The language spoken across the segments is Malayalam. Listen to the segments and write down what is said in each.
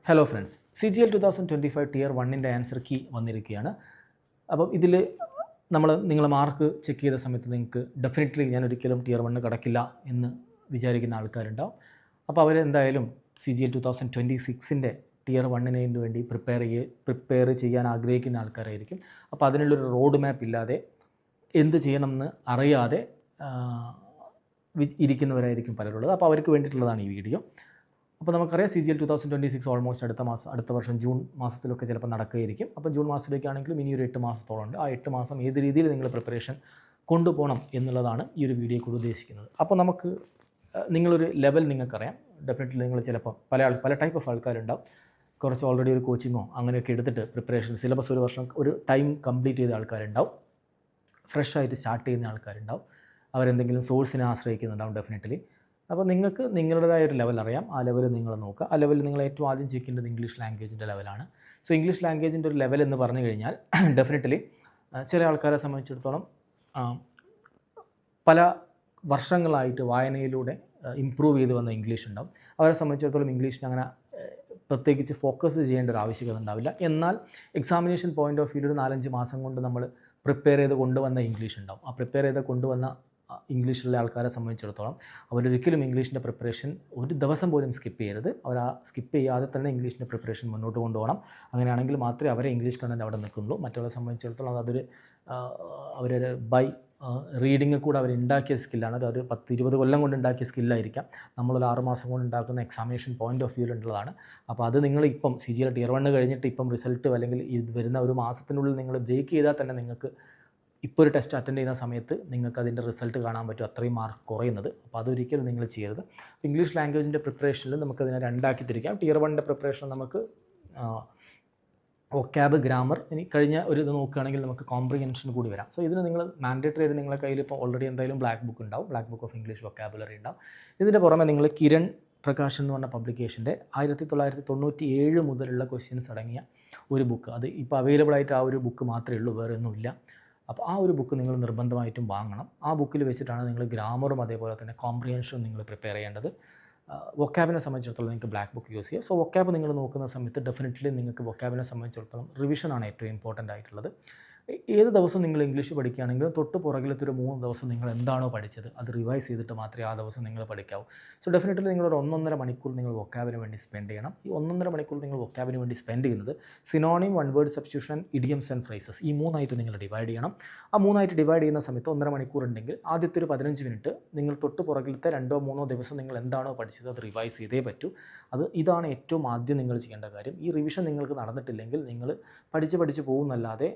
ഹലോ ഫ്രണ്ട്സ്, CGL 2025 ടിയർ 1ൻ്റെ ആൻസർ കീ വന്നിരിക്കുകയാണ്. അപ്പം ഇതിൽ നിങ്ങൾ മാർക്ക് ചെക്ക് ചെയ്ത സമയത്ത് നിങ്ങൾക്ക് ഡെഫിനറ്റ്ലി ഞാൻ ഒരിക്കലും ടിയർ 1 കടക്കില്ല എന്ന് വിചാരിക്കുന്ന ആൾക്കാരുണ്ടാവും. അപ്പോൾ അവരെന്തായാലും CGL 2026ൻ്റെ ടിയർ 1ന് വേണ്ടി പ്രിപ്പയർ ചെയ്യാൻ ആഗ്രഹിക്കുന്ന ആൾക്കാരായിരിക്കും. അപ്പോൾ അതിനുള്ളൊരു റോഡ് മാപ്പ് ഇല്ലാതെ എന്ത് ചെയ്യണമെന്ന് അറിയാതെ ഇരിക്കുന്നവരായിരിക്കും പലരുള്ളത്. അപ്പോൾ അവർക്ക് വേണ്ടിയിട്ടുള്ളതാണ് ഈ വീഡിയോ. അപ്പോൾ നമുക്കറിയാം CGL 2026 ഓൾമോസ്റ്റ് അടുത്ത വർഷം ജൂൺ മാസത്തിലൊക്കെ ചിലപ്പോൾ നടക്കുകയായിരിക്കും. അപ്പോൾ ജൂൺ മാസത്തിലേക്കാണെങ്കിലും ഇനി ഒരു 8 മാസത്തോളം ഉണ്ട്. ആ 8 മാസം ഏത് രീതിയിൽ നിങ്ങൾ പ്രിപ്പറേഷൻ കൊണ്ടുപോകണം എന്നുള്ളതാണ് ഈ ഒരു വീഡിയോ കൂടി ഉദ്ദേശിക്കുന്നത്. അപ്പോൾ നമുക്ക് നിങ്ങളൊരു ലെവൽ നിങ്ങൾക്കറിയാം. ഡെഫിനറ്റ്ലി നിങ്ങൾ ചിലപ്പോൾ പല ടൈപ്പ് ഓഫ് ആൾക്കാരുണ്ടാവും. കുറച്ച് ഓൾറെഡി ഒരു കോച്ചിങ്ങോ അങ്ങനെയൊക്കെ എടുത്തിട്ട് പ്രിപ്പറേഷൻ സിലബസ് ഒരു വർഷം ഒരു ടൈം കംപ്ലീറ്റ് ചെയ്ത ആൾക്കാരുണ്ടാവും. ഫ്രഷ് ആയിട്ട് സ്റ്റാർട്ട് ചെയ്യുന്ന ആൾക്കാരുണ്ടാവും. അവരെന്തെങ്കിലും സോഴ്സിനെ ആശ്രയിക്കുന്നുണ്ടാവും ഡെഫിനറ്റ്ലി. അപ്പോൾ നിങ്ങൾക്ക് നിങ്ങളുടേതായ ഒരു ലെവൽ അറിയാം. ആ ലെവൽ നിങ്ങൾ നോക്കുക. ആ ലെവലിൽ നിങ്ങൾ ഏറ്റവും ആദ്യം ചെക്ക് ചെയ്യേണ്ടത് ഇംഗ്ലീഷ് ലാംഗ്വേജിൻ്റെ ലെവലാണ്. സോ ഇംഗ്ലീഷ് ലാംഗ്വേജിൻ്റെ ഒരു ലെവൽ എന്ന് പറഞ്ഞു കഴിഞ്ഞാൽ ഡെഫിനറ്റ്ലി ചില ആൾക്കാരെ സംബന്ധിച്ചിടത്തോളം പല വർഷങ്ങളായിട്ട് വായനയിലൂടെ ഇമ്പ്രൂവ് ചെയ്ത് വന്ന ഇംഗ്ലീഷ് ഉണ്ടാവും. അവരെ സംബന്ധിച്ചിടത്തോളം ഇംഗ്ലീഷിന് അങ്ങനെ പ്രത്യേകിച്ച് ഫോക്കസ് ചെയ്യേണ്ട ഒരു ആവശ്യകത ഉണ്ടാവില്ല. എന്നാൽ എക്സാമിനേഷൻ പോയിൻ്റ് ഓഫ് വ്യൂവിൽ ഒരു 4-5 മാസം കൊണ്ട് നമ്മൾ പ്രിപ്പയർ ചെയ്ത് കൊണ്ടുവന്ന ഇംഗ്ലീഷ് ഉണ്ടാവും. ആ പ്രിപ്പയർ ചെയ്ത് കൊണ്ടുവന്ന ഇംഗ്ലീഷിലുള്ള ആൾക്കാരെ സംബന്ധിച്ചിടത്തോളം അവരൊരിക്കലും ഇംഗ്ലീഷിൻ്റെ പ്രിപ്പറേഷൻ ഒരു ദിവസം പോലും സ്കിപ്പ് ചെയ്യരുത്. അവർ ആ സ്കിപ്പ് ചെയ്യാതെ തന്നെ ഇംഗ്ലീഷിൻ്റെ പ്രിപ്പറേഷൻ മുന്നോട്ട് കൊണ്ടുപോകണം. അങ്ങനെയാണെങ്കിൽ മാത്രമേ അവരെ ഇംഗ്ലീഷ് കണ്ടന്റ് അവിടെ നിൽക്കുന്നുള്ളൂ. മറ്റുള്ളവരെ സംബന്ധിച്ചിടത്തോളം അതൊരു അവരൊരു ബൈ റീഡിങ് കൂടെ അവരുണ്ടാക്കിയ സ്കില്ലാണ്. ഒരു 10-20 കൊല്ലം കൊണ്ട് ഉണ്ടാക്കിയ സ്കില്ലായിരിക്കാം നമ്മളൊരു 6 മാസം കൊണ്ട് ഉണ്ടാക്കുന്ന എക്സാമിനേഷൻ പോയിൻ്റ് ഓഫ് വ്യൂവിലുള്ളതാണ്. അപ്പോൾ അത് നിങ്ങൾ ഇപ്പം CGL ടിയർ 1 കഴിഞ്ഞിട്ട് ഇപ്പം റിസൾട്ട് അല്ലെങ്കിൽ ഇത് വരുന്ന ഒരു മാസത്തിനുള്ളിൽ നിങ്ങൾ ബ്രേക്ക് ചെയ്താൽ തന്നെ നിങ്ങൾക്ക് ഇപ്പോൾ ഒരു ടെസ്റ്റ് അറ്റൻഡ് ചെയ്യുന്ന സമയത്ത് നിങ്ങൾക്ക് അതിൻ്റെ റിസൾട്ട് കാണാൻ പറ്റും, അത്രയും മാർക്ക് കുറയുന്നത്. അപ്പോൾ അതൊരിക്കലും നിങ്ങൾ ചെയ്യരുത്. ഇംഗ്ലീഷ് ലാംഗ്വേജിൻ്റെ പ്രിപ്പറേഷനിൽ നമുക്കതിനെ രണ്ടാക്കി തിരിക്കാം. ടിയർ 1ൻ്റെ പ്രിപ്പറേഷൻ നമുക്ക് വൊക്കാബ്, ഗ്രാമർ, ഇനി കഴിഞ്ഞ ഒരു ഇത് നോക്കുകയാണെങ്കിൽ നമുക്ക് കോംപ്രിഹെൻഷൻ കൂടി വരാം. സോ ഇതിന് നിങ്ങൾ മാൻഡേറ്ററി ആയിട്ട് നിങ്ങളുടെ കയ്യിൽ ഇപ്പോൾ ഓൾറെഡി എന്തായാലും ബ്ലാക്ക് ബുക്ക് ഉണ്ടാവും, black book of English vocabulary ഉണ്ടാവും. ഇതിൻ്റെ പുറമെ നിങ്ങൾ കിരൺ പ്രകാശ് എന്ന് പറഞ്ഞ പബ്ലിക്കേഷൻ്റെ 1997 മുതലുള്ള ക്വസ്റ്റ്യൻസ് അടങ്ങിയ ഒരു ബുക്ക്, അത് ഇപ്പോൾ അവൈലബിൾ ആയിട്ട് ആ ഒരു ബുക്ക് മാത്രമേ ഉള്ളൂ, വേറെ ഒന്നുമില്ല. അപ്പോൾ ആ ഒരു ബുക്ക് നിങ്ങൾ നിർബന്ധമായിട്ടും വാങ്ങണം. ആ ബുക്കിൽ വെച്ചിട്ടാണ് നിങ്ങൾ ഗ്രാമറും അതേപോലെ തന്നെ കോംപ്രിഹെൻഷനും നിങ്ങൾ പ്രിപ്പയർ ചെയ്യേണ്ടത്. വൊക്കാബിനെ സംബന്ധിച്ചിടത്തോളം നിങ്ങൾക്ക് ബ്ലാക്ക് ബുക്ക് യൂസ് ചെയ്യുക. സോ വൊക്കാബ് നിങ്ങൾ നോക്കുന്ന സമയത്ത് ഡെഫിനറ്റ്ലി നിങ്ങൾക്ക് വൊക്കാബിനെ സംബന്ധിച്ചിടത്തോളം റിവിഷനാണ് ഏറ്റവും ഇമ്പോർട്ടൻ്റ് ആയിട്ടുള്ളത്. ഏത് ദിവസം നിങ്ങൾ ഇംഗ്ലീഷ് പഠിക്കുകയാണെങ്കിലും തൊട്ട് പുറകിലത്തെ ഒരു 3 ദിവസം നിങ്ങൾ എന്താണോ പഠിച്ചത് അത് റിവൈസ് ചെയ്തിട്ട് മാത്രമേ ആ ദിവസം നിങ്ങൾ പഠിക്കാവൂ. സോ ഡെഫിനറ്റ്ലി നിങ്ങളൊരു 1.5 മണിക്കൂർ നിങ്ങൾ വൊക്കാബിന് വേണ്ടി സ്പെൻഡ് ചെയ്യണം. ഈ 1.5 മണിക്കൂർ നിങ്ങൾ വൊക്കാബിന് വേണ്ടി സ്പെൻഡ് ചെയ്യുന്നത് synonym, one word substitution, idioms and phrases, ഈ 3ആയിട്ട് നിങ്ങൾ ഡിവൈഡ് ചെയ്യണം. ആ 3ആയിട്ട് ഡിവൈഡ് ചെയ്യുന്ന സമയത്ത് 1.5 മണിക്കൂർ ഉണ്ടെങ്കിൽ ആദ്യത്തെ ഒരു 15 മിനിറ്റ് നിങ്ങൾ തൊട്ട് പുറകിലത്തെ 2-3 ദിവസം നിങ്ങൾ എന്താണോ പഠിച്ചത് അത് റിവൈസ് ചെയ്തേ പറ്റൂ. ഇതാണ് ഏറ്റവും ആദ്യം നിങ്ങൾ ചെയ്യേണ്ട കാര്യം. ഈ റിവിഷൻ നിങ്ങൾക്ക് നടന്നിട്ടില്ലെങ്കിൽ നിങ്ങൾ പഠിച്ച് പോകുന്നല്ലാതെ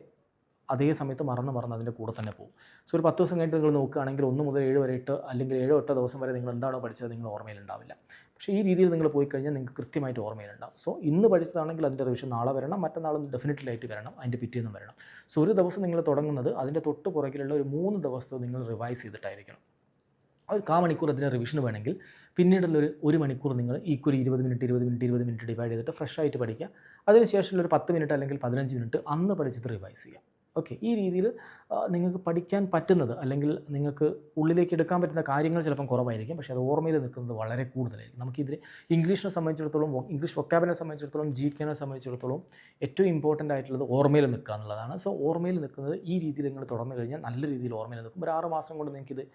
അതേ സമയത്ത് മറന്ന് അതിൻ്റെ കൂടെ തന്നെ പോകും. സോ ഒരു 10 ദിവസം കഴിഞ്ഞിട്ട് നിങ്ങൾ നോക്കുകയാണെങ്കിൽ 1 മുതൽ 7 വരെ 8 അല്ലെങ്കിൽ 7-8 ദിവസം വരെ നിങ്ങൾ എന്താണോ പഠിച്ചത് നിങ്ങൾ ഓർമ്മയിലുണ്ടാവില്ല. പക്ഷേ ഈ രീതിയിൽ നിങ്ങൾ പോയി കഴിഞ്ഞാൽ നിങ്ങൾക്ക് കൃത്യമായിട്ട് ഓർമ്മയിലുണ്ടാവും. സോ ഇന്ന് പഠിച്ചതാണെങ്കിൽ അതിൻ്റെ റിവിഷൻ നാളെ വരണം, മറ്റന്നാളും ഡെഫിനറ്റ്ലി ആയിട്ട് വരണം, അതിൻ്റെ പിറ്റേന്നും വരണം. സോ ഒരു ദിവസം നിങ്ങൾ തുടങ്ങുന്നത് അതിൻ്റെ തൊട്ട് പുറകിലുള്ള ഒരു 3 ദിവസത്തെ നിങ്ങൾ റിവൈസ് ചെയ്തിട്ടായിരിക്കണം. ഒരു 1/4 മണിക്കൂർ അതിൻ്റെ റിവിഷന് വേണമെങ്കിൽ പിന്നീടുള്ളൊരു 1 മണിക്കൂർ നിങ്ങൾ ഈക്വലി 20 മിനിറ്റ് ഡിവൈഡ് ചെയ്തിട്ട് ഫ്രഷ് ആയിട്ട് പഠിക്കുക. അതിനുശേഷമുള്ള ഒരു 10 മിനിറ്റ് അല്ലെങ്കിൽ 15 മിനിറ്റ് അന്ന് പഠിച്ചത് റിവൈസ് ചെയ്യാം. ഓക്കെ, ഈ രീതിയിൽ നിങ്ങൾക്ക് പഠിക്കാൻ പറ്റുന്നത് അല്ലെങ്കിൽ നിങ്ങൾക്ക് ഉള്ളിലേക്ക് എടുക്കാൻ പറ്റുന്ന കാര്യങ്ങൾ ചിലപ്പം കുറവായിരിക്കും, പക്ഷേ അത് ഓർമ്മയിൽ നിൽക്കുന്നത് വളരെ കൂടുതലായിരിക്കും. നമുക്കിതിൽ ഇംഗ്ലീഷിനെ സംബന്ധിച്ചിടത്തോളം, ഇംഗ്ലീഷ് വൊക്കാബിനെ സംബന്ധിച്ചിടത്തോളം, GKനെ സംബന്ധിച്ചിടത്തോളം ഏറ്റവും ഇമ്പോർട്ടൻ്റ് ആയിട്ടുള്ളത് ഓർമ്മയിൽ നിൽക്കുക എന്നുള്ളതാണ്. സോ ഓർമ്മയിൽ നിൽക്കുന്നത് ഈ രീതിയിൽ നിങ്ങൾ തുടർന്ന് കഴിഞ്ഞാൽ നല്ല രീതിയിൽ ഓർമ്മയിൽ നിൽക്കും. ഒരു 6 മാസം കൊണ്ട് നിങ്ങൾക്കിത്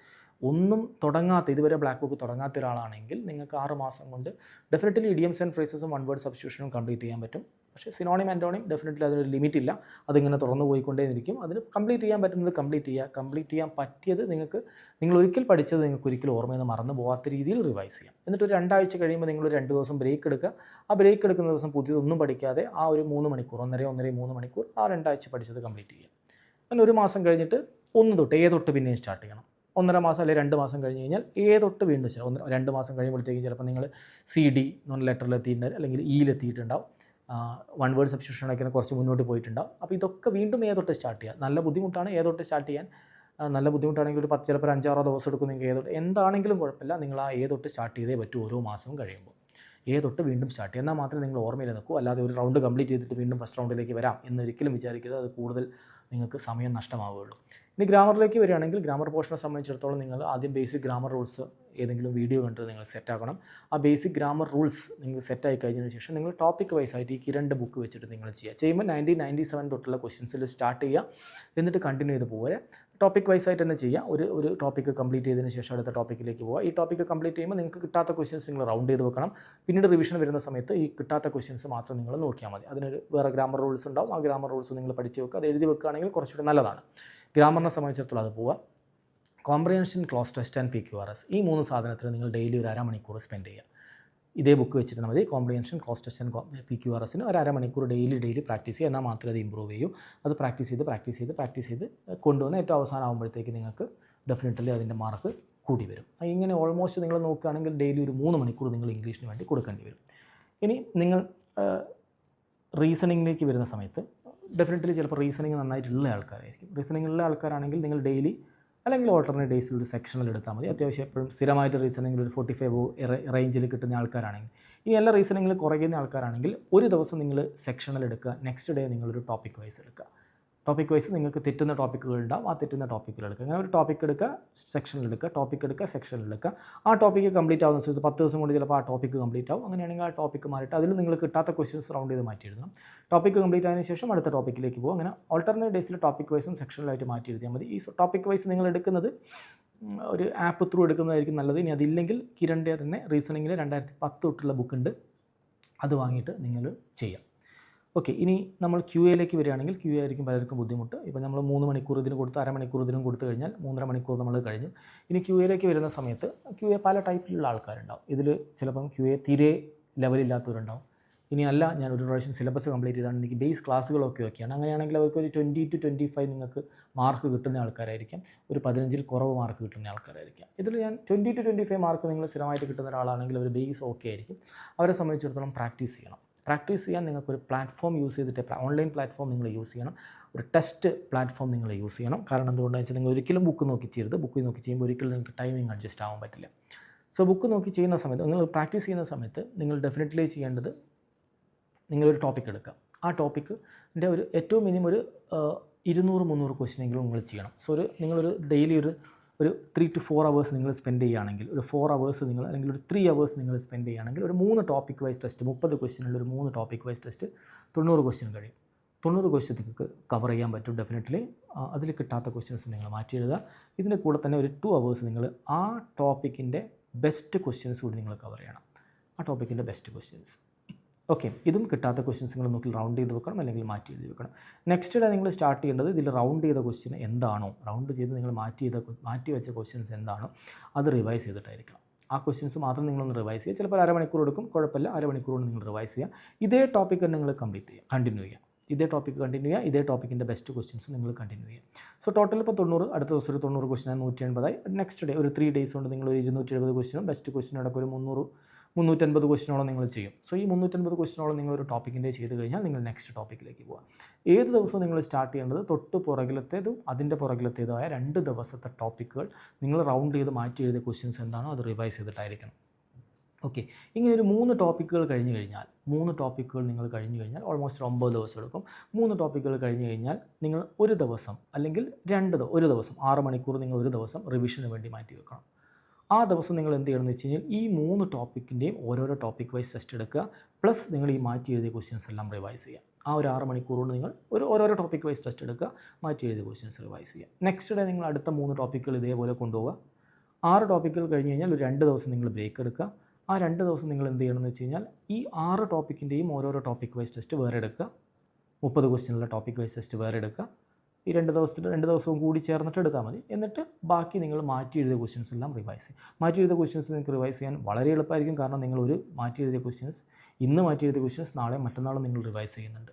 ഒന്നും തുടങ്ങാത്ത, ഇതുവരെ ബ്ലാക്ക് ബുക്ക് തുടങ്ങാത്ത ഒരാളാണെങ്കിൽ നിങ്ങൾക്ക് 6 മാസം കൊണ്ട് ഡെഫിനറ്റ്ലി ഇഡിയംസ് ആൻഡ് ഫ്രേസസും വൺ വേർഡ് സബ്സ്റ്റിറ്റ്യൂഷനും കംപ്ലീറ്റ് ചെയ്യാൻ പറ്റും. പക്ഷേ സിനോണിം, ആൻറ്റോണിം ഡെഫിനറ്റ്ലി അതിനൊരു ലിമിറ്റ് ഇല്ല, അതിങ്ങനെ തുറന്നു പോയിക്കൊണ്ടേയിരിക്കും. അതിന് കംപ്ലീറ്റ് ചെയ്യാൻ പറ്റുന്നത് കംപ്ലീറ്റ് ചെയ്യാൻ പറ്റിയത് നിങ്ങൾ ഒരിക്കൽ പഠിച്ചത് നിങ്ങൾക്ക് ഒരിക്കലും ഓർമ്മയിൽ നിന്ന് മറന്നു പോകാത്ത രീതിയിൽ റിവൈസ് ചെയ്യാം. എന്നിട്ട് ഒരു 2 ആഴ്ച കഴിയുമ്പോൾ നിങ്ങൾ 2 ദിവസം ബ്രേക്ക് എടുക്കുക. ആ ബ്രേക്ക് എടുക്കുന്ന ദിവസം പുതിയതൊന്നും പഠിക്കാതെ ആ ഒരു 3 മണിക്കൂർ, 3 മണിക്കൂർ ആ 2 ആഴ്ച പഠിച്ചത് കംപ്ലീറ്റ് ചെയ്യുക. അങ്ങനെ 1 മാസം കഴിഞ്ഞിട്ട് 1 തൊട്ട് തൊട്ട് പിന്നെയും സ്റ്റാർട്ട് ചെയ്യണം. 1.5 മാസം അല്ലെങ്കിൽ 2 മാസം കഴിഞ്ഞ് കഴിഞ്ഞാൽ തൊട്ട് വീണ്ടും 2 മാസം കഴിയുമ്പോഴത്തേക്കും ചിലപ്പോൾ നിങ്ങൾ CD ലെറ്ററിലെത്തിയിട്ടുണ്ടാവും, അല്ലെങ്കിൽ ഇയിലെത്തിയിട്ടുണ്ടാവും, വൺ വേർഡ് സബ്സ്റ്റിറ്റ്യൂഷനൊക്കെ കുറച്ച് മുന്നോട്ട് പോയിട്ടുണ്ടാവും. അപ്പോൾ ഇതൊക്കെ വീണ്ടും തൊട്ട് സ്റ്റാർട്ട് ചെയ്യുക. നല്ല ബുദ്ധിമുട്ടാണ് തൊട്ട് സ്റ്റാർട്ട് ചെയ്യാൻ. നല്ല ബുദ്ധിമുട്ടാണെങ്കിൽ ഒരു 10 ചിലപ്പോൾ 5-6 ദിവസം എടുക്കും. നിങ്ങൾക്ക് തൊട്ട് എന്താണെങ്കിലും കുഴപ്പമില്ല, നിങ്ങൾ ആ തൊട്ട് സ്റ്റാർട്ട് ചെയ്തേ പറ്റൂ. ഓരോ മാസവും കഴിയുമ്പോൾ തൊട്ട് വീണ്ടും സ്റ്റാർട്ട് ചെയ്യുക. എന്നാൽ മാത്രമേ നിങ്ങൾ ഓർമ്മയിൽ നിൽക്കൂ. അല്ലാതെ ഒരു റൗണ്ട് കംപ്ലീറ്റ് ചെയ്തിട്ട് വീണ്ടും ഫസ്റ്റ് റൗണ്ടിലേക്ക് വരാം എന്നൊരിക്കലും വിചാരിക്കരുത്. അത് കൂടുതൽ നിങ്ങൾക്ക് സമയം നഷ്ടമാവുകയുള്ളൂ. ഇനി ഗ്രാമറിലേക്ക് വരികയാണെങ്കിൽ ഗ്രാമർ പോർഷനെ സംബന്ധിച്ചിടത്തോളം നിങ്ങൾ ആദ്യം ബേസിക് ഗ്രാമർ റൂൾസ് ഏതെങ്കിലും വീഡിയോ കണ്ടിട്ട് നിങ്ങൾ സെറ്റാക്കണം. ആ ബേസിക് ഗ്രാമർ റൂൾസ് നിങ്ങൾ സെറ്റായി കഴിഞ്ഞതിന് ശേഷം നിങ്ങൾ ടോപ്പിക് വൈസ് ആയിട്ട് ഈ കിരണിൻ്റെ ബുക്ക് വെച്ചിട്ട് നിങ്ങൾ ചെയ്യുമ്പോൾ 1997 തൊട്ടുള്ള ക്വസ്റ്റ്യൻസിൽ സ്റ്റാർട്ട് ചെയ്യുക, എന്നിട്ട് കണ്ടിന്യൂ ചെയ്ത് പോവുക. ടോപ്പിക് വൈസ് ആയിട്ട് തന്നെ ചെയ്യുക. ഒരു ടോപ്പിക്ക് കംപ്ലീറ്റ് ചെയ്തതിന് ശേഷം അടുത്ത ടോപ്പിക്കിലേക്ക് പോവുക. ഈ ടോപ്പിക്ക് കംപ്ലീറ്റ് ചെയ്യുമ്പോൾ നിങ്ങൾക്ക് കിട്ടാത്ത ക്വസ്റ്റ്യൻസ് നിങ്ങൾ റൗണ്ട് ചെയ്ത് വെക്കണം. പിന്നീട് റിവിഷൻ വരുന്ന സമയത്ത് ഈ കിട്ടാത്ത ക്വസ്റ്റ്യൻസ് മാത്രം നിങ്ങൾ നോക്കിയാൽ മതി. അതിനൊരു വേറെ ഗ്രാമർ റൂൾസ് ഉണ്ടാവും. ആ ഗ്രാമർ റൂൾസ് നിങ്ങൾ പഠിച്ച് വെക്കുക. അത് എഴുതി വെക്കുകയാണെങ്കിൽ കുറച്ചുകൂടി നല്ലതാണ്. ഗ്രാമറിനെ സംബന്ധിച്ചിടത്തോളം അത് പോവുക. Comprehension, close test and PQRS, ഈ 3 സാധനത്തിന് നിങ്ങൾ ഡെയിലി ഒരു അരമണിക്കൂർ സ്പെൻഡ് ചെയ്യുക. ഇതേ ബുക്ക് വെച്ചിട്ട് മതി. കോംപ്രിഹെൻഷൻ, ക്ലോസ് ടെസ്റ്റ് ആൻഡ് PQRSന് ഒരു അരമണിക്കൂർ ഡെയിലി പ്രാക്ടീസ് ചെയ്യുക. എന്നാൽ മാത്രമേ അത് ഇമ്പ്രൂവ് ചെയ്യൂ. അത് പ്രാക്ടീസ് ചെയ്ത് കൊണ്ടുവന്ന് ഏറ്റവും അവസാനം ആകുമ്പോഴത്തേക്ക് നിങ്ങൾക്ക് ഡെഫിനറ്റ്ലി അതിൻ്റെ മാർക്ക് കൂടി വരും. ഇങ്ങനെ ഓൾമോസ്റ്റ് നിങ്ങൾ നോക്കുകയാണെങ്കിൽ ഡെയിലി ഒരു 3 മണിക്കൂർ നിങ്ങൾ ഇംഗ്ലീഷിന് വേണ്ടി കൊടുക്കേണ്ടി വരും. ഇനി നിങ്ങൾ റീസണിങ്ങിലേക്ക് വരുന്ന സമയത്ത് ഡെഫിനറ്റ്ലി ചിലപ്പോൾ റീസണിങ് നന്നായിട്ടുള്ള ആൾക്കാരായിരിക്കും. റീസണിങ്ങുള്ള ആൾക്കാരാണെങ്കിൽ നിങ്ങൾ ഡെയിലി അല്ലെങ്കിൽ ഓൾട്ടർനേറ്റ് ഡേയ്സിൽ ഒരു സെക്ഷനിൽ എടുത്താൽ മതി. അത്യാവശ്യം എപ്പോഴും സ്ഥിരമായിട്ട് റീസണിങ്ങിൽ ഒരു 45 റേഞ്ചിൽ കിട്ടുന്ന ആൾക്കാരാണെങ്കിൽ, ഇനി എല്ലാ റീസണിങ്ങിൽ കുറയുന്ന ആൾക്കാരാണെങ്കിൽ ഒരു ദിവസം നിങ്ങൾ സെക്ഷനിൽ എടുക്കുക. നെക്സ്റ്റ് ഡേ നിങ്ങളൊരു ടോപ്പിക് വൈസ് എടുക്കുക. ടോപ്പിക് വൈസ് നിങ്ങൾക്ക് തെറ്റുന്ന ടോപ്പിക്കുകൾ ഉണ്ടാവും. ആ തെറ്റുന്ന ടോപ്പിക്കുകൾ എടുക്കുക. അങ്ങനെ ഒരു ടോപ്പിക് എടുക്കുക, സെക്ഷനിൽ എടുക്കുക, ടോപ്പിക് എടുക്കുക, സെക്ഷനിൽ എടുക്കുക. ആ ടോപ്പിക്ക് കംപ്ലീറ്റ് ആവുന്ന സ്ഥലത്ത് 10 ദിവസം കൊണ്ട് ചിലപ്പോൾ ആ ടോപ്പിക്ക് കംപ്ലീറ്റ് ആവും. അങ്ങനെയാണെങ്കിൽ ആ ടോപ്പിക്ക് മാറിയിട്ട് അതിൽ നിങ്ങൾ കിട്ടാത്ത ക്വസ്റ്റ്യൻസ് റൗണ്ട് ചെയ്ത് മാറ്റി എഴുതണം. ടോപ്പിക്ക് കംപ്ലീറ്റ് ആയതിനു ശേഷം അടുത്ത ടോപ്പിക്കിലേക്ക് പോകും. അങ്ങനെ ഓൾട്ടർനേറ്റ് ഡേയ്സിൽ ടോപ്പിക് വൈസും സെക്ഷനിലായിട്ട് മാറ്റി എഴുതിയാൽ മതി. ഈ ടോപ്പിക് വൈസ് നിങ്ങൾ എടുക്കുന്നത് ഒരു ആപ്പ് ത്രൂ എടുക്കുന്നതായിരിക്കും നല്ലത്. ഇനി അതില്ലെങ്കിൽ കിരണിൻ്റെ തന്നെ റീസണിങ്ങിൽ 2010 തൊട്ടുള്ള ബുക്കുണ്ട്, അത് വാങ്ങിയിട്ട് നിങ്ങൾ ചെയ്യാം. ഓക്കെ, ഇനി നമ്മൾ QAയിലേക്ക് വരികയാണെങ്കിൽ QA ആയിരിക്കും പലർക്കും ബുദ്ധിമുട്ട്. ഇപ്പോൾ നമ്മൾ 3 മണിക്കൂർ ഇതിന് കൊടുത്ത് അരമണിക്കൂർ ഇതിനും കൊടുത്തു കഴിഞ്ഞാൽ 3.5 മണിക്കൂർ നമ്മൾ കഴിഞ്ഞു. ഇനി QAയിലേക്ക് വരുന്ന സമയത്ത് QA പല ടൈപ്പിലുള്ള ആൾക്കാരുണ്ടാവും. ഇതിൽ ചിലപ്പം QA തീരെ ലെവലില്ലാത്തവരുണ്ടാവും. ഇനി അല്ല, ഞാൻ ഒരു പ്രാവശ്യം സിലബസ് കംപ്ലീറ്റ് ചെയ്താണ്, എനിക്ക് ബേസ് ക്ലാസ്സുകളൊക്കെ ഒക്കെയാണ്. അങ്ങനെയാണെങ്കിൽ അവർക്ക് ഒരു 20 to 25 നിങ്ങൾക്ക് മാർക്ക് കിട്ടുന്ന ആൾക്കാരായിരിക്കാം. ഒരു 15-ൽ കുറവ് മാർക്ക് കിട്ടുന്ന ആൾക്കാരായിരിക്കാം. ഇതിൽ ഞാൻ 20 to 25 മാർക്ക് നിങ്ങൾ സ്ഥിരമായിട്ട് കിട്ടുന്ന ഒരാളാണെങ്കിൽ അവർ ബേസ് ഓക്കെ ആയിരിക്കും. അവരെ സംബന്ധിച്ചിടത്തോളം പ്രാക്ടീസ് ചെയ്യണം. പ്രാക്ടീസ് ചെയ്യാൻ നിങ്ങൾക്കൊരു പ്ലാറ്റ്ഫോം യൂസ് ചെയ്തിട്ട്, ഓൺലൈൻ പ്ലാറ്റ്ഫോം നിങ്ങൾ യൂസ് ചെയ്യണം. ഒരു ടെസ്റ്റ് പ്ലാറ്റ്ഫോം നിങ്ങൾ യൂസ് ചെയ്യണം. കാരണം എന്തുകൊണ്ടാണെന്ന് വെച്ചാൽ നിങ്ങൾ ഒരിക്കലും ബുക്ക് നോക്കി ചെയ്യരുത്. ബുക്ക് നോക്കി ചെയ്യുമ്പോൾ ഒരിക്കലും നിങ്ങൾക്ക് ടൈമിംഗ് അഡ്ജസ്റ്റ് ആവാൻ പറ്റില്ല. സോ ബുക്ക് നോക്കി ചെയ്യുന്ന സമയത്ത്, നിങ്ങൾ പ്രാക്ടീസ് ചെയ്യുന്ന സമയത്ത് നിങ്ങൾ ഡെഫിനറ്റ്ലി ചെയ്യേണ്ടത്, നിങ്ങളൊരു ടോപ്പിക് എടുക്കുക. ആ ടോപ്പിക്കിൻ്റെ ഒരു ഏറ്റവും മിനിമം ഒരു 200-300 ക്വസ്റ്റ്യനെങ്കിലും നിങ്ങൾ ചെയ്യണം. സോ നിങ്ങളൊരു ഡെയിലി ഒരു 3 to 4 hours നിങ്ങൾ സ്പെൻഡ് ചെയ്യുകയാണെങ്കിൽ, ഒരു 4 hours നിങ്ങൾ അല്ലെങ്കിൽ ഒരു 3 hours നിങ്ങൾ സ്പെൻഡ് ചെയ്യുകയാണെങ്കിൽ ഒരു 3 ടോപ്പിക് വൈസ് ടെസ്റ്റ്, 30 ക്വസ്റ്റ്യനുള്ള ഒരു 3 ടോപ്പിക് വൈസ് ടെസ്റ്റ് 90 ക്വസ്റ്റ്യൻ കഴിയും. 90 ക്വസ്റ്റ്യൻ നിങ്ങൾക്ക് കവർ ചെയ്യാൻ പറ്റും ഡെഫിനറ്റ്ലി. അതിൽ കിട്ടാത്ത ക്വസ്റ്റ്യൻസ് നിങ്ങൾ മാറ്റി എഴുതുക. ഇതിൻ്റെ കൂടെ തന്നെ ഒരു 2 hours നിങ്ങൾ ആ ടോപ്പിക്കിൻ്റെ ബെസ്റ്റ് ക്വസ്റ്റ്യൻസ് കൂടി നിങ്ങൾ കവർ ചെയ്യണം. ആ ടോപ്പിക്കിൻ്റെ ബെസ്റ്റ് ക്വസ്റ്റ്യൻസ്. ഓക്കെ, ഇതും കിട്ടാത്ത ക്വസ്റ്റ്യൻസ് നിങ്ങൾ നോക്കി റൗണ്ട് ചെയ്ത് വെക്കണം, അല്ലെങ്കിൽ മാറ്റി എഴുതി വെക്കണം. നെക്സ്റ്റ് ഡേ നിങ്ങൾ സ്റ്റാർട്ട് ചെയ്യേണ്ടത് ഇതിൽ റൗണ്ട് ചെയ്ത ക്വസ്റ്റ്യൻ എന്താണോ, റൗണ്ട് ചെയ്ത് നിങ്ങൾ മാറ്റി വെച്ച ക്വസ്റ്റ്യൻസ് എന്താണോ അത് റിവൈസ് ചെയ്തിട്ടായിരിക്കണം. ആ ക്വസ്റ്റ്യൻസ് മാത്രം നിങ്ങളൊന്ന് റിവൈസ് ചെയ്യുക. ചിലപ്പോൾ അരമണിക്കൂർ എടുക്കും, കുഴപ്പമില്ല. അരമണിക്കൂർ കൊണ്ട് നിങ്ങൾ റിവൈസ് ചെയ്യുക. ഇതേ ടോപ്പിക്ക് തന്നെ നിങ്ങൾ കണ്ടിന്യൂ ചെയ്യുക. ഇതേ ടോപ്പിക്കിൻ്റെ ബെസ്റ്റ് ക്വസ്റ്റ്യൻസ് നിങ്ങൾ കണ്ടിന്യൂ ചെയ്യുക. സോ ടോട്ടൽ ഇപ്പോൾ 90, അടുത്ത ദിവസം ഒരു 90 ക്വസ്റ്റ്യൻ, 180. നെക്സ്റ്റ് ഡേ ഒരു 3 days കൊണ്ട് നിങ്ങൾ ഒരു 270 ക്വസ്റ്റ്യനും ബെസ്റ്റ് ക്വസ്റ്റ്യൻ അടക്കം ഒരു 350 ക്വസ്റ്റ്യനോളം നിങ്ങൾ ചെയ്യും. സോ ഈ 350 ക്വസ്റ്റ്യനോളം നിങ്ങളൊരു ടോപ്പിക്കിൻ്റെ ചെയ്ത് കഴിഞ്ഞാൽ നിങ്ങൾ നെക്സ്റ്റ് ടോപ്പിക്കിലേക്ക് പോകുക. ഏത് ദിവസവും നിങ്ങൾ സ്റ്റാർട്ട് ചെയ്യേണ്ടത് തൊട്ട് പുറകിലത്തേതും അതിൻ്റെ പുറകിലത്തേതുമായ 2 ദിവസത്തെ ടോപ്പിക്കുകൾ നിങ്ങൾ റൗണ്ട് ചെയ്ത് മാറ്റി എഴുതിയ ക്വസ്റ്റ്യൻസ് എന്താണോ അത് റിവൈസ് ചെയ്തിട്ടായിരിക്കണം. ഓക്കെ, ഇങ്ങനെ ഒരു 3 ടോപ്പിക്കുകൾ കഴിഞ്ഞ് കഴിഞ്ഞാൽ നിങ്ങൾ കഴിഞ്ഞ് കഴിഞ്ഞാൽ ഓൾമോസ്റ്റ് 9 ദിവസം എടുക്കും. 3 ടോപ്പിക്കുകൾ കഴിഞ്ഞ് കഴിഞ്ഞാൽ നിങ്ങൾ ഒരു ദിവസം അല്ലെങ്കിൽ ഒരു ദിവസം 6 മണിക്കൂർ നിങ്ങൾ ഒരു ദിവസം റിവിഷന് വേണ്ടി മാറ്റി വെക്കണം. ആ ദിവസം നിങ്ങൾ എന്ത് ചെയ്യണമെന്ന് വെച്ച് കഴിഞ്ഞാൽ ഈ 3 ടോപ്പിക്കിൻ്റെയും ഓരോരോ ടോപ്പിക് വൈസ് ടെസ്റ്റ് എടുക്കുക, പ്ലസ് നിങ്ങൾ ഈ മാറ്റി എഴുതിയ ക്വസ്റ്റ്യൻസ് എല്ലാം റിവൈസ് ചെയ്യുക. ആ ഒരു 6 മണിക്കൂർ കൊണ്ട് നിങ്ങൾ ഓരോരോ ടോപ്പിക് വൈസ് ടെസ്റ്റ് എടുക്കുക, മാറ്റി എഴുതിയ ക്വസ്റ്റ്യൻസ് റിവൈസ് ചെയ്യുക. നെക്സ്റ്റ് ഡേ നിങ്ങൾ അടുത്ത 3 ടോപ്പിക്കുകൾ ഇതേപോലെ കൊണ്ടുപോവുക. 6 ടോപ്പിക്കുകൾ കഴിഞ്ഞ് കഴിഞ്ഞാൽ ഒരു 2 ദിവസം നിങ്ങൾ ബ്രേക്ക് എടുക്കുക. ആ 2 ദിവസം നിങ്ങൾ എന്ത് ചെയ്യണമെന്ന് വെച്ച് കഴിഞ്ഞാൽ ഈ 6 ടോപ്പിക്കിൻ്റെയും ഓരോരോ ടോപ്പിക് വൈസ് ടെസ്റ്റ് വേറെ എടുക്കുക. 30 ക്വസ്റ്റ്യനുള്ള ടോപ്പിക് വൈസ് ടെസ്റ്റ് വേറെ എടുക്കുക. ഈ 2 ദിവസവും കൂടി ചേർന്നിട്ട് എടുത്താൽ മതി. എന്നിട്ട് ബാക്കി നിങ്ങൾ മാറ്റി എഴുതിയ ക്വസ്റ്റ്യൻസ് എല്ലാം റിവൈസ് ചെയ്യും. മാറ്റി എഴുതിയ ക്വസ്റ്റ്യൻസ് നിങ്ങൾക്ക് റിവൈസ് ചെയ്യാൻ വളരെ എളുപ്പമായിരിക്കും. കാരണം നിങ്ങൾ ഒരു മാറ്റി എഴുതിയ ക്വസ്റ്റ്യൻസ്, ഇന്ന് മാറ്റി എഴുതിയ ക്വസ്റ്റ്യൻസ് നാളെ മറ്റന്നാളും നിങ്ങൾ റിവൈസ് ചെയ്യുന്നുണ്ട്.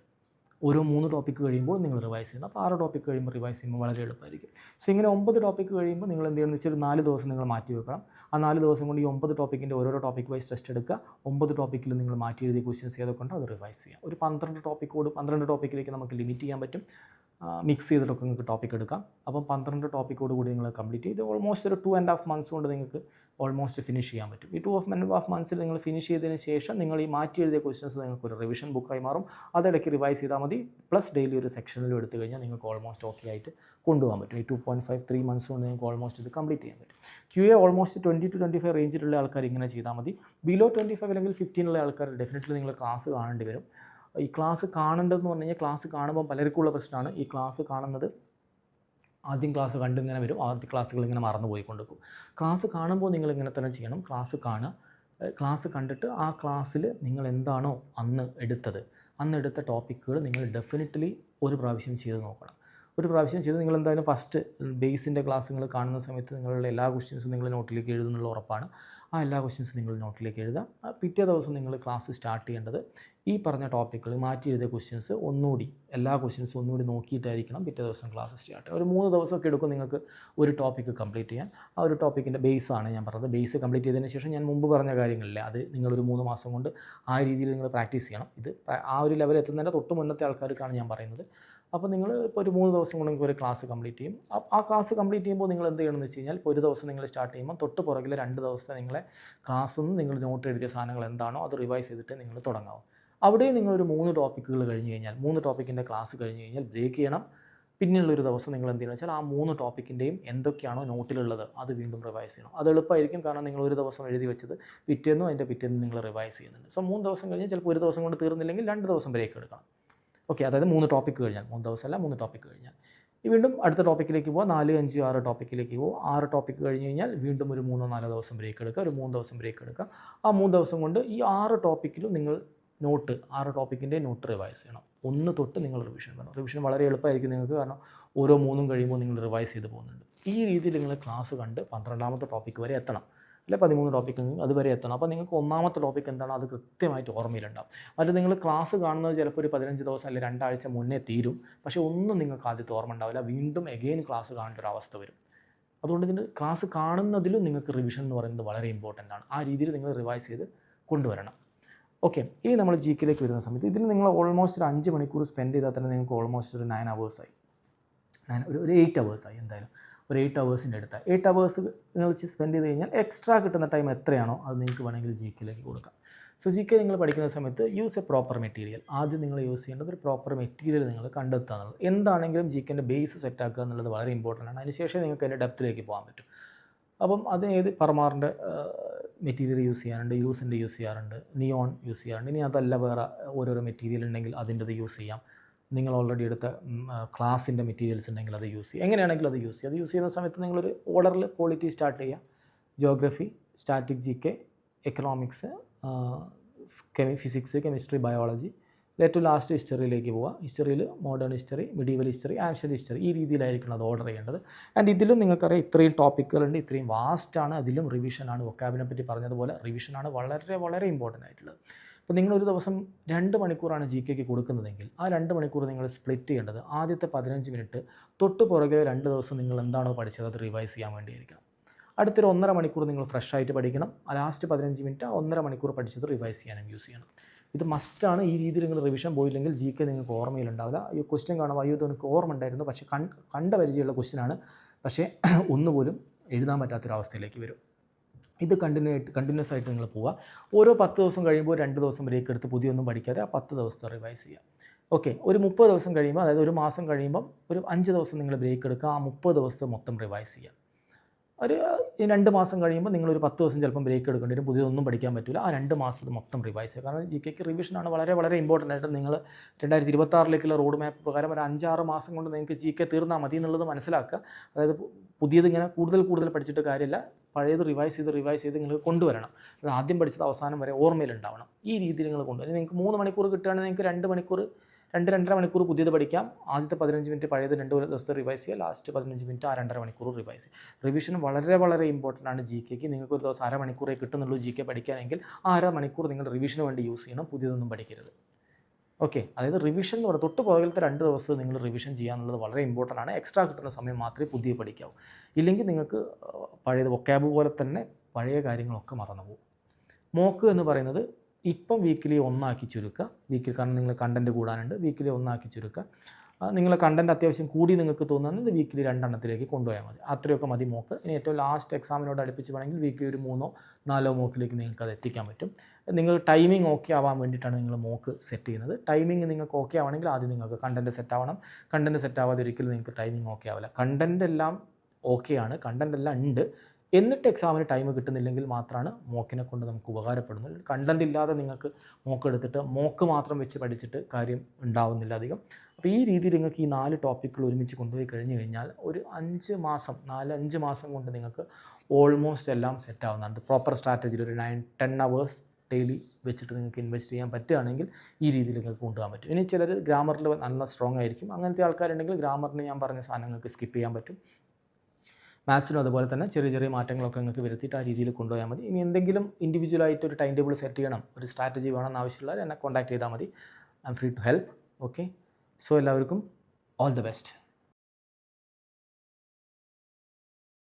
ഓരോ 3 ടോപ്പിക്ക് കഴിയുമ്പോൾ നിങ്ങൾ റിവൈസ് ചെയ്യുന്നത്. അപ്പോൾ 6 ടോപ്പിക്ക് കഴിയുമ്പോൾ റിവൈസ് ചെയ്യുമ്പോൾ വളരെ എളുപ്പമായിരിക്കും. സോ ഇങ്ങനെ 9 ടോപ്പിക്ക് കഴിയുമ്പോൾ നിങ്ങൾ എന്ത് ചെയ്യണമെന്ന് വെച്ചാൽ 4 ദിവസം നിങ്ങൾ മാറ്റി വെക്കണം. ആ 4 ദിവസം കൊണ്ട് ഈ 9 ടോപ്പിക്കിൻ്റെ ഓരോരോ ടോപ്പിക് വൈസ് ടെസ്റ്റ് എടുക്കുക. 9 ടോപ്പിക്കിൽ നിങ്ങൾ മാറ്റി എഴുതിയ ക്വസ്റ്റ്യൻസ് ഏതൊക്കെ ഉണ്ടോ അത് റിവൈസ് ചെയ്യുക. ഒരു 12 ടോപ്പിക്കിലേക്ക് നമുക്ക് ലിമിറ്റ് ചെയ്യാൻ പറ്റും. മിക്സ് ചെയ്തിട്ടൊക്കെ നിങ്ങൾക്ക് ടോപ്പിക് എടുക്കാം. അപ്പം 12 ടോപ്പിക്കോട് കൂടി നിങ്ങൾ കംപ്ലീറ്റ് ചെയ്ത് ഓൾമോസ്റ്റ് ഒരു 2.5 months കൊണ്ട് നിങ്ങൾക്ക് ഓൾമോസ്റ്റ് ഫിനിഷ് ചെയ്യാൻ പറ്റും. ഈ 2.5 മന്ത്സിൽ നിങ്ങൾ ഫിനിഷ് ചെയ്തതിന് ശേഷം നിങ്ങൾ ഈ മാറ്റി എഴുതിയ ക്വസ്റ്റ്യൻസ് നിങ്ങൾക്ക് ഒരു റിവിഷൻ ബുക്കായി മാറും. അതിടയ്ക്ക് റിവൈസ് ചെയ്താൽ മതി. പ്ലസ് ഡെയിലി ഒരു സെക്ഷനിലും എടുത്തു കഴിഞ്ഞാൽ നിങ്ങൾക്ക് ഓൾമോസ്റ്റ് ഓക്കെ ആയിട്ട് കൊണ്ടുപോകാൻ പറ്റും. ഈ 2.5-3 മന്ത്സ് കൊണ്ട് നിങ്ങൾക്ക് ഓൾമോസ്റ്റ് ഇത് കംപ്ലീറ്റ് ചെയ്യാൻ പറ്റും. QA ഓൾമോസ്റ്റ് 20 to 25 റേഞ്ചിലുള്ള ആൾക്കാർ ഇങ്ങനെ ചെയ്താൽ മതി. ബിലോ 25 അല്ലെങ്കിൽ 15 ഉള്ള ആൾക്കാർ ഡെഫിനറ്റ്ലി നിങ്ങൾ ക്ലാസ് കാണേണ്ടി വരും. ഈ ക്ലാസ് കാണേണ്ടതെന്ന് പറഞ്ഞു കഴിഞ്ഞാൽ ക്ലാസ് കാണുമ്പോൾ പലർക്കുള്ള പ്രശ്നമാണ് ഈ ക്ലാസ് കാണുന്നത്. ആദ്യം ക്ലാസ് കണ്ടിങ്ങനെ വരും, ആദ്യ ക്ലാസ്സുകൾ ഇങ്ങനെ മറന്നു പോയിക്കൊണ്ടിരിക്കും. ക്ലാസ് കാണുമ്പോൾ നിങ്ങൾ ഇങ്ങനെ തന്നെ ചെയ്യണം. ക്ലാസ് കാണുക, ക്ലാസ് കണ്ടിട്ട് ആ ക്ലാസ്സിൽ നിങ്ങൾ എന്താണോ അന്ന് എടുത്ത ടോപ്പിക്കുകൾ നിങ്ങൾ ഡെഫിനറ്റ്ലി ഒരു പ്രാവശ്യം ചെയ്ത് നോക്കണം. ഒരു പ്രാവശ്യം ചെയ്ത് നിങ്ങൾ എന്തായാലും ഫസ്റ്റ് ബേസിൻ്റെ ക്ലാസ് നിങ്ങൾ കാണുന്ന സമയത്ത് നിങ്ങളുടെ എല്ലാ ക്വസ്റ്റ്യൻസും നിങ്ങൾ നോട്ടിലേക്ക് എഴുതുന്നുള്ള ഉറപ്പാണ്. ആ എല്ലാ ക്വസ്റ്റ്യൻസും നിങ്ങൾ നോട്ടിലേക്ക് എഴുതുക. പിറ്റേ ദിവസം നിങ്ങൾ ക്ലാസ് സ്റ്റാർട്ട് ചെയ്യേണ്ടത് ഈ പറഞ്ഞ ടോപ്പിക്കുകൾ മാറ്റി എഴുതിയ ക്വസ്റ്റ്യൻസ് ഒന്നുകൂടി എല്ലാ ക്വസ്റ്റ്യൻസും ഒന്നുകൂടി നോക്കിയിട്ടായിരിക്കണം പിറ്റേ ദിവസം ക്ലാസ് സ്റ്റാർട്ട് ചെയ്യുക. ഒരു 3 ദിവസമൊക്കെ എടുക്കും നിങ്ങൾക്ക് ഒരു ടോപ്പിക്ക് കംപ്ലീറ്റ് ചെയ്യാൻ. ആ ഒരു ടോപ്പിക്കിൻ്റെ ബേസാണ് ഞാൻ പറഞ്ഞത്. ബേസ് കംപ്ലീറ്റ് ചെയ്തതിന് ശേഷം ഞാൻ മുമ്പ് പറഞ്ഞ കാര്യങ്ങളില്ലേ, അത് നിങ്ങളൊരു 3 മാസം കൊണ്ട് ആ രീതിയിൽ നിങ്ങൾ പ്രാക്ടീസ് ചെയ്യണം. ഇത് ആ ഒരു ലെവൽ എത്തുന്നതിൻ്റെ തൊട്ട് മുന്നത്തെ ആൾക്കാർക്കാണ് ഞാൻ പറയുന്നത്. അപ്പോൾ നിങ്ങൾ ഇപ്പോൾ ഒരു 3 ദിവസം കൊണ്ട് നിങ്ങൾക്ക് ഒരു ക്ലാസ് കംപ്ലീറ്റ് ചെയ്യും. ആ ക്ലാസ് കംപ്ലീറ്റ് ചെയ്യുമ്പോൾ നിങ്ങൾ എന്ത് ചെയ്യണമെന്ന് വെച്ച് കഴിഞ്ഞാൽ, ഇപ്പോൾ ഒരു ദിവസം നിങ്ങൾ സ്റ്റാർട്ട് ചെയ്യുമ്പോൾ തൊട്ട് പുറകിൽ 2 ദിവസത്തെ നിങ്ങളെ ക്ലാസ്സിൽ നിന്ന് നിങ്ങൾ നോട്ട് എഴുതിയ സാധനങ്ങൾ എന്താണോ അത് റിവൈസ് ചെയ്തിട്ട് നിങ്ങൾ തുടങ്ങാവും. അവിടെ നിങ്ങളൊരു 3 ടോപ്പിക്കുകൾ കഴിഞ്ഞ് കഴിഞ്ഞാൽ 3 ടോപ്പിക്കിൻ്റെ ക്ലാസ് കഴിഞ്ഞ് കഴിഞ്ഞാൽ ബ്രേക്ക് ചെയ്യണം. പിന്നെയുള്ളൊരു ദിവസം നിങ്ങൾ എന്ത് ചെയ്യണമെന്ന് വെച്ചാൽ ആ 3 ടോപ്പിക്കിൻ്റെയും എന്തൊക്കെയാണോ നോട്ടിലുള്ളത് അത് വീണ്ടും റിവൈസ് ചെയ്യണം. അത് എളുപ്പമായിരിക്കും, കാരണം നിങ്ങൾ ഒരു ദിവസം എഴുതി വെച്ചത് പിറ്റേന്നും അതിൻ്റെ പിറ്റേന്നും നിങ്ങൾ റിവൈസ് ചെയ്യുന്നുണ്ട്. സോ 3 ദിവസം കഴിഞ്ഞ് ചിലപ്പോൾ ഒരു ദിവസം കൊണ്ട് തീർന്നില്ലെങ്കിൽ 2 ദിവസം ബ്രേക്ക് എടുക്കണം. ഓക്കെ, അതായത് 3 ടോപ്പിക്ക് കഴിഞ്ഞാൽ, 3 ദിവസമല്ല 3 ടോപ്പിക്ക് കഴിഞ്ഞാൽ വീണ്ടും അടുത്ത ടോപ്പിക്കിലേക്ക് പോവുക. 4, 5, 6 ടോപ്പിക്കിലേക്ക് പോകും. 6 ടോപ്പിക്ക് കഴിഞ്ഞ് കഴിഞ്ഞാൽ വീണ്ടും ഒരു 3-4 ദിവസം ബ്രേക്ക് എടുക്കുക. ഒരു 3 ദിവസം ബ്രേക്ക് എടുക്കുക. ആ 3 ദിവസം കൊണ്ട് ഈ 6 ടോപ്പിക്കിലും നിങ്ങൾ 6 ടോപ്പിക്കിൻ്റെ നോട്ട് റിവൈസ് ചെയ്യണം. 1 തൊട്ട് നിങ്ങൾ റിവിഷൻ വേണം. റിവിഷൻ വളരെ എളുപ്പമായിരിക്കും നിങ്ങൾക്ക്, കാരണം ഓരോ 3 കഴിയുമ്പോൾ നിങ്ങൾ റിവൈസ് ചെയ്ത് പോകുന്നുണ്ട്. ഈ രീതിയിൽ നിങ്ങൾ ക്ലാസ് കണ്ട് 12ാമത്തെ ടോപ്പിക്ക് വരെ എത്തണം, അല്ലെ 13 ടോപ്പിക്ക് അതുവരെ എത്തണം. അപ്പോൾ നിങ്ങൾക്ക് 1ാമത്തെ ടോപ്പിക്ക് എന്താണോ അത് കൃത്യമായിട്ട് ഓർമ്മയിലുണ്ടാവും. അത് നിങ്ങൾ ക്ലാസ് കാണുന്നത് ചിലപ്പോൾ ഒരു 15 ദിവസം അല്ലെങ്കിൽ 2 ആഴ്ച മുന്നേ തീരും, പക്ഷേ ഒന്നും നിങ്ങൾക്ക് ആദ്യത്തെ ഓർമ്മ ഉണ്ടാവില്ല. വീണ്ടും എഗെയിൻ ക്ലാസ് കാണേണ്ട ഒരു അവസ്ഥ വരും. അതുകൊണ്ട് ഇതിന് ക്ലാസ് കാണുന്നതിലും നിങ്ങൾക്ക് റിവിഷൻ എന്ന് പറയുന്നത് വളരെ ഇമ്പോർട്ടൻ്റ് ആണ്. ആ രീതിയിൽ നിങ്ങൾ റിവൈസ് ചെയ്ത് കൊണ്ടുവരണം. ഓക്കെ, ഇനി നമ്മൾ GKയിലേക്ക് വരുന്ന സമയത്ത് ഇതിന് നിങ്ങൾ ഓൾമോസ്റ്റ് ഒരു 5 മണിക്കൂർ സ്പെൻഡ് ചെയ്താൽ തന്നെ നിങ്ങൾക്ക് ഓൾമോസ്റ്റ് ഒരു 9 അവേഴ്സായി, ഒരു 8 അവേഴ്സായി. എന്തായാലും ഒരു 8 അവേഴ്സിൻ്റെ അടുത്ത് 8 അവേഴ്സ് നിങ്ങൾ സ്പെൻഡ് ചെയ്ത് കഴിഞ്ഞാൽ എക്സ്ട്രാ കിട്ടുന്ന ടൈം എത്രയാണോ അത് നിങ്ങൾക്ക് വേണമെങ്കിൽ GKയിലേക്ക് കൊടുക്കാം. സോ GK നിങ്ങൾ പഠിക്കുന്ന സമയത്ത് യൂസ് എ പ്രോപ്പർ മെറ്റീരിയൽ. ആദ്യം നിങ്ങൾ യൂസ് ചെയ്യേണ്ടത് ഒരു പ്രോപ്പർ മെറ്റീരിയൽ നിങ്ങൾ കണ്ടെത്തുക എന്നുള്ളത്. എന്താണെങ്കിലും GKൻ്റെ ബേസ് സെറ്റാക്കുക എന്നുള്ളത് വളരെ ഇമ്പോർട്ടൻ്റ് ആണ്. അതിനുശേഷം നിങ്ങൾക്ക് അതിൻ്റെ ഡെപ്തിലേക്ക് പോകാൻ പറ്റും. അപ്പം അത് ഏത് പർമാറിൻ്റെ മെറ്റീരിയൽ യൂസ് ചെയ്യാറുണ്ട്, യൂസിൻ്റെ യൂസ് ചെയ്യാറുണ്ട്, നിയോൺ യൂസ് ചെയ്യാറുണ്ട്. ഇനി അതല്ല വേറെ ഓരോരോ മെറ്റീരിയൽ ഉണ്ടെങ്കിൽ അതിൻ്റെത് യൂസ് ചെയ്യാം. നിങ്ങൾ ഓൾറെഡി എടുത്ത ക്ലാസിൻ്റെ മെറ്റീരിയൽസ് ഉണ്ടെങ്കിൽ അത് യൂസ് ചെയ്യുക. എങ്ങനെയാണെങ്കിലും അത് യൂസ് ചെയ്യുക. അത് യൂസ് ചെയ്യുന്ന സമയത്ത് നിങ്ങളൊരു ഓർഡറിൽ ക്വാളിറ്റി സ്റ്റാർട്ട് ചെയ്യുക. Geography, static GK, economics, physics, chemistry, biology, ഏറ്റവും ലാസ്റ്റ് ഹിസ്റ്ററിയിലേക്ക് പോവുക. ഹിസ്റ്ററിയിൽ modern history, medieval history, ancient history, ഈ രീതിയിലായിരിക്കണം അത് ഓർഡർ ചെയ്യേണ്ടത്. ആൻഡ് ഇതിലും നിങ്ങൾക്കറിയാം ഇത്രയും ടോപ്പിക്കുകളുണ്ട്, ഇത്രയും വാസ്റ്റാണ്. അതിലും റിവിഷനാണ്. വൊക്കാബിനെ പറ്റി പറഞ്ഞതുപോലെ റിവിഷനാണ് വളരെ വളരെ ഇമ്പോർട്ടൻ്റ് ആയിട്ടുള്ളത്. അപ്പോൾ നിങ്ങളൊരു ദിവസം 2 മണിക്കൂറാണ് GKയ്ക്ക് കൊടുക്കുന്നതെങ്കിൽ ആ 2 മണിക്കൂർ നിങ്ങൾ സ്പ്ലിറ്റ് ചെയ്യേണ്ടത് ആദ്യത്തെ 15 മിനിറ്റ് തൊട്ട് പുറകെ 2 ദിവസം നിങ്ങൾ എന്താണോ പഠിച്ചത് അത് റിവൈസ് ചെയ്യാൻ വേണ്ടിയിരിക്കണം. അടുത്തൊരു 1.5 മണിക്കൂർ നിങ്ങൾ ഫ്രഷ് ആയിട്ട് പഠിക്കണം. ആ ലാസ്റ്റ് 15 മിനിറ്റ് 1.5 മണിക്കൂർ പഠിച്ചത് റിവൈസ് ചെയ്യാനും യൂസ് ചെയ്യണം. ഇത് മസ്റ്റാണ്. ഈ രീതിയിൽ നിങ്ങൾ റിവിഷൻ പോയില്ലെങ്കിൽ GK നിങ്ങൾക്ക് ഓർമ്മയിലുണ്ടാവില്ല. ഈ ക്വസ്റ്റ്യൻ കാണുമ്പോൾ അയ്യോ ഇതെനിക്ക് ഓർമ്മ ഉണ്ടായിരുന്നു, പക്ഷേ കണ്ട പരിചയമുള്ള ക്വസ്റ്റ്യനാണ്, പക്ഷേ ഒന്നുപോലും എഴുതാൻ പറ്റാത്തൊരവസ്ഥയിലേക്ക് വരും. ഇത് കണ്ടിന്യൂസ് ആയിട്ട് നിങ്ങൾ പോവുക. ഓരോ 10 ദിവസം കഴിയുമ്പോൾ 2 ദിവസം ബ്രേക്ക് എടുത്ത് പുതിയൊന്നും പഠിക്കാതെ ആ 10 ദിവസത്തെ റിവൈസ് ചെയ്യുക. ഓക്കെ, ഒരു 30 ദിവസം കഴിയുമ്പോൾ, അതായത് ഒരു മാസം കഴിയുമ്പം ഒരു 5 ദിവസം നിങ്ങൾ ബ്രേക്ക് എടുക്കുക. ആ 30 ദിവസത്തെ മൊത്തം റിവൈസ് ചെയ്യുക. ഒരു 2 മാസം കഴിയുമ്പോൾ നിങ്ങളൊരു 10 ദിവസം ചിലപ്പം ബ്രേക്ക് എടുക്കേണ്ടി വരും, പുതിയതൊന്നും പഠിക്കാൻ പറ്റില്ല. ആ 2 മാസത്തെ മൊത്തം റിവൈസ് ചെയ്യുക. കാരണം GKയ്ക്ക് റിവിഷനാണ് വളരെ വളരെ ഇമ്പോർട്ടൻ്റ് ആയിട്ട്. നിങ്ങൾ 2026 റോഡ് മാപ്പ് പ്രകാരം ഒരു 5-6 മാസം കൊണ്ട് നിങ്ങൾക്ക് GK തീർന്നാൽ മതി എന്നുള്ളത് മനസ്സിലാക്കുക. അതായത് പുതിയത് ഇങ്ങനെ കൂടുതൽ പഠിച്ചിട്ട് കാര്യമില്ല, പഴയത് റിവൈസ് ചെയ്ത് നിങ്ങൾ കൊണ്ടുവരണം. അത് ആദ്യം പഠിച്ചത് അവസാനം വരെ ഓർമ്മയിലുണ്ടാവണം. ഈ രീതിയിൽ നിങ്ങൾ കൊണ്ടുവരണം. നിങ്ങൾക്ക് 3 മണിക്കൂർ കിട്ടുകയാണെങ്കിൽ നിങ്ങൾക്ക് 2-2.5 മണിക്കൂർ പുതിയത് പഠിക്കാം. ആദ്യത്തെ 15 മിനിറ്റ് പഴയത് 2 ദിവസത്തെ റിവൈസ് ചെയ്യുക. ലാസ്റ്റ് 15 മിനിറ്റ് ആ 2.5 മണിക്കൂർ റിവൈസ് ചെയ്യുക. റിവിഷൻ വളരെ വളരെ ഇമ്പോർട്ടൻ്റ് ആണ് GKയ്ക്ക്. നിങ്ങൾക്ക് ഒരു ദിവസം 1/2 മണിക്കൂറേ കിട്ടുന്നുള്ളൂ GK പഠിക്കാനെങ്കിൽ ആ 1/2 മണിക്കൂർ നിങ്ങൾ റിവിഷന് വേണ്ടി യൂസ് ചെയ്യണം, പുതിയതൊന്നും പഠിക്കരുത്. ഓക്കെ, അതായത് റിവിഷൻ എന്ന് പറയുന്നത് തൊട്ട് പുറകിലത്തെ 2 ദിവസം നിങ്ങൾ റിവിഷൻ ചെയ്യുക എന്നുള്ളത് വളരെ ഇമ്പോർട്ടൻ്റ് ആണ്. എക്സ്ട്രാ കിട്ടുന്ന സമയം മാത്രമേ പുതിയ പഠിക്കാവൂ. ഇല്ലെങ്കിൽ നിങ്ങൾക്ക് പഴയത് വൊക്കാബ് പോലെ തന്നെ പഴയ കാര്യങ്ങളൊക്കെ മറന്നു പോകും. മോക്ക് എന്ന് പറയുന്നത് ഇപ്പം വീക്കിലി 1 ആക്കി ചുരുക്കുക. കാരണം നിങ്ങൾ കണ്ടൻറ്റ് കൂടാനുണ്ട്. വീക്കിലി 1 ആക്കി ചുരുക്കുക. നിങ്ങളെ കണ്ടൻറ്റ് അത്യാവശ്യം കൂടി നിങ്ങൾക്ക് തോന്നുന്നത് വീക്കിലി 2 എണ്ണത്തിലേക്ക് കൊണ്ടുപോയാൽ മതി. അത്രയൊക്കെ മതി മോക്ക്. ഇനി ഏറ്റവും ലാസ്റ്റ് എക്സാമിനോട് അടുപ്പിച്ച് വേണമെങ്കിൽ വീക്കിലി ഒരു 3 4 മോക്കിലേക്ക് നിങ്ങൾക്ക് അത് എത്തിക്കാൻ പറ്റും. നിങ്ങൾ ടൈമിംഗ് ഓക്കെ ആവാൻ വേണ്ടിയിട്ടാണ് നിങ്ങൾ മോക്ക് സെറ്റ് ചെയ്യുന്നത്. ടൈമിംഗ് നിങ്ങൾക്ക് ഓക്കെ ആവണമെങ്കിൽ ആദ്യം നിങ്ങൾക്ക് കണ്ടൻറ്റ് സെറ്റ് ആവണം. കണ്ടൻറ്റ് സെറ്റ് ആവാതെ ഒരിക്കലും നിങ്ങൾക്ക് ടൈമിംഗ് ഓക്കെ ആവില്ല. കണ്ടൻറ്റ് എല്ലാം ഓക്കെയാണ്, കണ്ടൻറ്റ് എല്ലാം ഉണ്ട്, എന്നിട്ട് എക്സാമിന് ടൈം കിട്ടുന്നില്ലെങ്കിൽ മാത്രമാണ് മോക്കിനെ കൊണ്ട് നമുക്ക് ഉപകാരപ്പെടുന്നത്. കണ്ടൻറ്റ് ഇല്ലാതെ നിങ്ങൾക്ക് മോക്ക് എടുത്തിട്ട് മോക്ക് മാത്രം വെച്ച് പഠിച്ചിട്ട് കാര്യം ഉണ്ടാവുന്നില്ല അധികം. അപ്പോൾ ഈ രീതിയിൽ നിങ്ങൾക്ക് ഈ 4 ടോപ്പിക്കുകൾ ഒരുമിച്ച് കൊണ്ടുപോയി കഴിഞ്ഞ് കഴിഞ്ഞാൽ ഒരു 5 മാസം 4-5 മാസം കൊണ്ട് നിങ്ങൾക്ക് ഓൾമോസ്റ്റ് എല്ലാം സെറ്റ് ആവുന്നതാണ്. പ്രോപ്പർ സ്ട്രാറ്റജിയിൽ ഒരു 9-10 hours ഡെയിലി വെച്ചിട്ട് നിങ്ങൾക്ക് ഇൻവെസ്റ്റ് ചെയ്യാൻ പറ്റുകയാണെങ്കിൽ ഈ രീതിയിൽ നിങ്ങൾക്ക് കൊണ്ടുപോകാൻ പറ്റും. ഇനി ചിലർ ഗ്രാമറിൽ നല്ല സ്ട്രോങ് ആയിരിക്കും. അങ്ങനത്തെ ആൾക്കാരുണ്ടെങ്കിൽ ഗ്രാമറിന് ഞാൻ പറഞ്ഞ സാധനങ്ങൾക്ക് സ്കിപ്പ് ചെയ്യാൻ പറ്റും. മാത്സിനും അതുപോലെ തന്നെ ചെറിയ ചെറിയ മാറ്റങ്ങളൊക്കെ നിങ്ങൾക്ക് വരുത്തിയിട്ട് ആ രീതിയിൽ കൊണ്ടുപോയാൽ മതി. ഇനി എന്തെങ്കിലും ഇൻഡിവിജ്വലായിട്ട് ഒരു ടൈം ടേബിൾ സെറ്റ് ചെയ്യണം, ഒരു സ്ട്രാറ്റജി വേണമെന്ന് ആവശ്യമുള്ളവർ എന്നെ കോൺടാക്ട് ചെയ്താൽ മതി. I am free to help. Okay, so എല്ലാവർക്കും ഓൾ ദി ബെസ്റ്റ്.